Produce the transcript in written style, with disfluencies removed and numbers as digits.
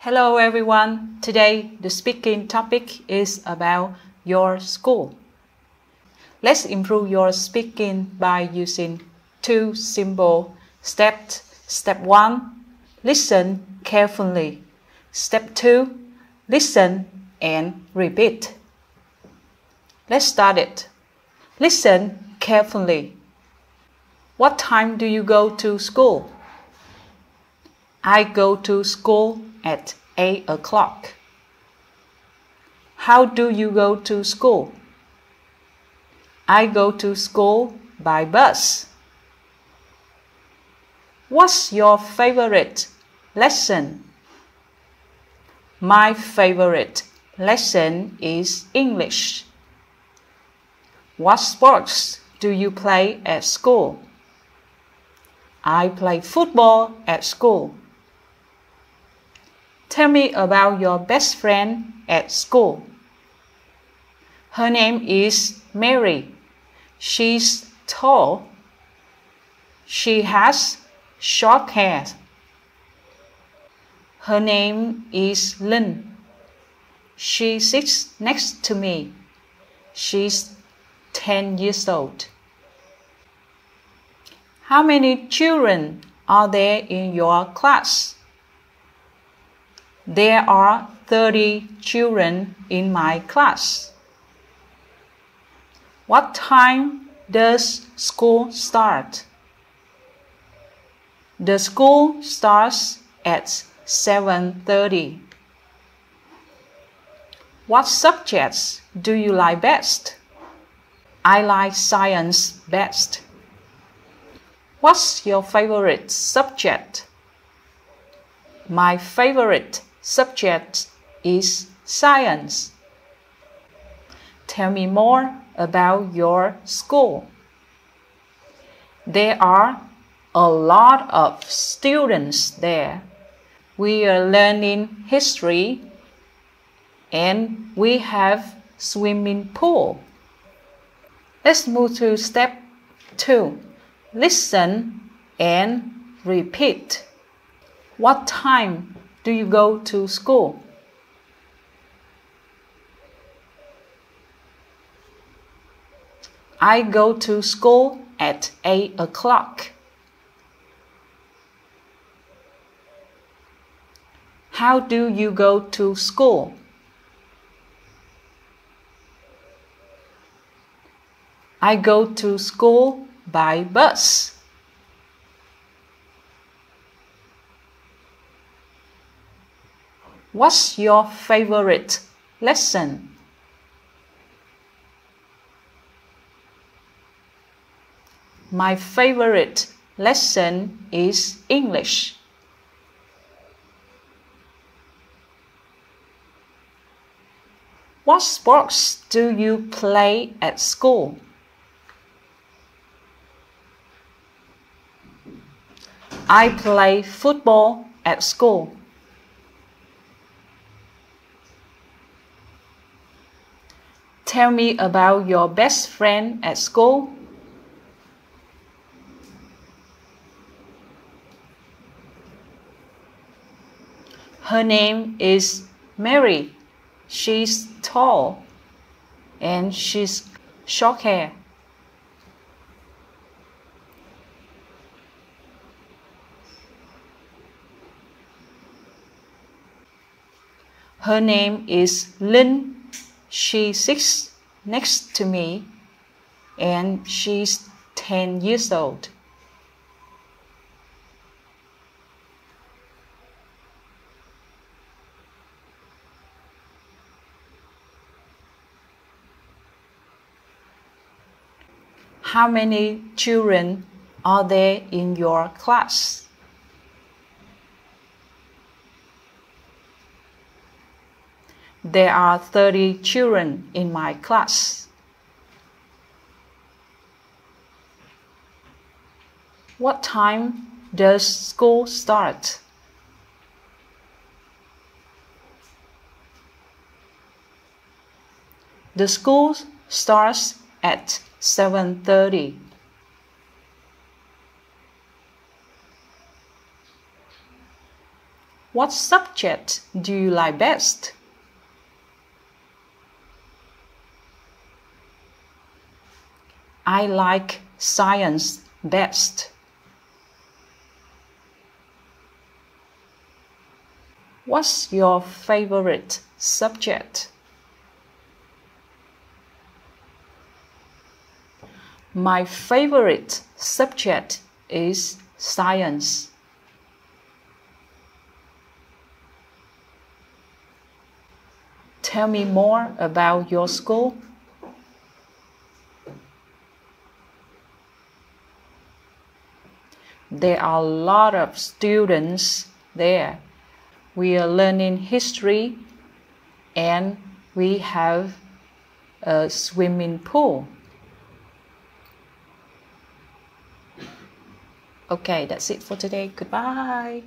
Hello everyone. Today the speaking topic is about your school. Let's improve your speaking by using two simple steps. Step 1, listen carefully. Step 2, listen and repeat. Let's start it. Listen carefully. What time do you go to school? I go to school at 8 o'clock. How do you go to school? I go to school by bus. What's your favorite lesson? My favorite lesson is English. What sports do you play at school? I play football at school. Tell me about your best friend at school. Her name is Mary. She's tall. She has short hair. Her name is Lynn. She sits next to me. She's 10 years old. How many children are there in your class? There are 30 children in my class. What time does school start? The school starts at 7:30. What subjects do you like best? I like science best. What's your favorite subject? My favorite subject is science. Tell me more about your school. There are a lot of students there. We are learning history and we have swimming pool. Let's move to step 2. Listen and repeat. What time do you go to school? I go to school at 8 o'clock. How do you go to school? I go to school by bus. What's your favorite lesson? My favorite lesson is English. What sports do you play at school? I play football at school. Tell me about your best friend at school. Her name is Mary. She's tall and she's short hair. Her name is Lynn. She sits next to me and she's 10 years old. How many children are there in your class? There are 30 children in my class. What time does school start? The school starts at 7:30. What subject do you like best? I like science best. What's your favorite subject? My favorite subject is science. Tell me more about your school. There are a lot of students there. We are learning history and we have a swimming pool. Okay, that's it for today. Goodbye.